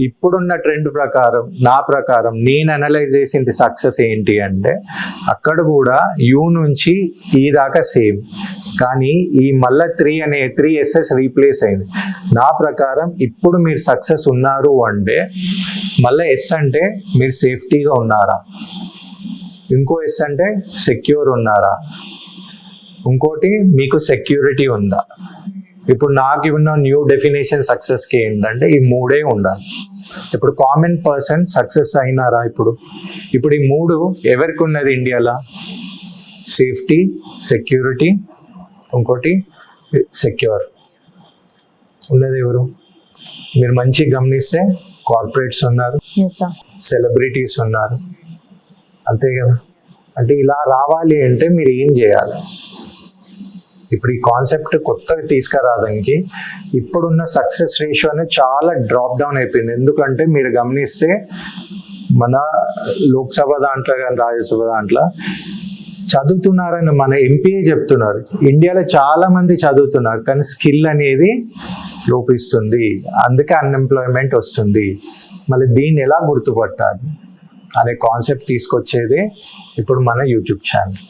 ఇప్పుడున్న ట్రెండ్ ప్రకారం, నా ప్రకారం నేను అనలైజ్ చేసింది సక్సెస్ ఏంటి అంటే, అక్కడ కూడా యూ నుంచి ఈ దాకా సేమ్, కానీ ఈ మళ్ళీ 3 ఎస్ఎస్ రీప్లేస్ అయింది. నా ప్రకారం ఇప్పుడు మీరు సక్సెస్ ఉన్నారు అంటే మళ్ళీ ఎస్ అంటే మీరు సేఫ్టీగా ఉన్నారా, ఇంకో ఎస్ అంటే సెక్యూర్ ఉన్నారా, ఇంకోటి మీకు సెక్యూరిటీ ఉందా. ఇప్పుడు నాకు ఉన్న న్యూ డెఫినేషన్ సక్సెస్కి ఏంటంటే ఈ 3 ఉండాలి. ఇప్పుడు కామన్ పర్సన్ సక్సెస్ అయినారా? ఇప్పుడు ఈ 3 ఎవరికి ఉన్నది ఇండియాలో? సేఫ్టీ, సెక్యూరిటీ, ఇంకోటి సెక్యూర్ ఉన్నది ఎవరు? మీరు మంచి గమనిస్తే కార్పొరేట్స్ ఉన్నారు, సెలబ్రిటీస్ ఉన్నారు, అంతే కదా. అంటే ఇలా రావాలి అంటే మీరు ఏం చేయాలి? ఇప్పుడు ఈ కాన్సెప్ట్ కొత్తగా తీసుకురావడానికి ఇప్పుడున్న సక్సెస్ రేషియో అనేది చాలా డ్రాప్ డౌన్ అయిపోయింది. ఎందుకంటే మీరు గమనిస్తే మన లోక్సభ దాంట్లో కానీ రాజ్యసభ దాంట్లో చదువుతున్నారని మన ఎంపీఏ చెప్తున్నారు. ఇండియాలో చాలా మంది చదువుతున్నారు కానీ స్కిల్ అనేది లోపిస్తుంది, అందుకే అన్ఎంప్లాయ్మెంట్ వస్తుంది. మళ్ళీ దీన్ని ఎలా గుర్తుపట్టాలి అనే కాన్సెప్ట్ తీసుకొచ్చేదే ఇప్పుడు మన యూట్యూబ్ ఛానల్.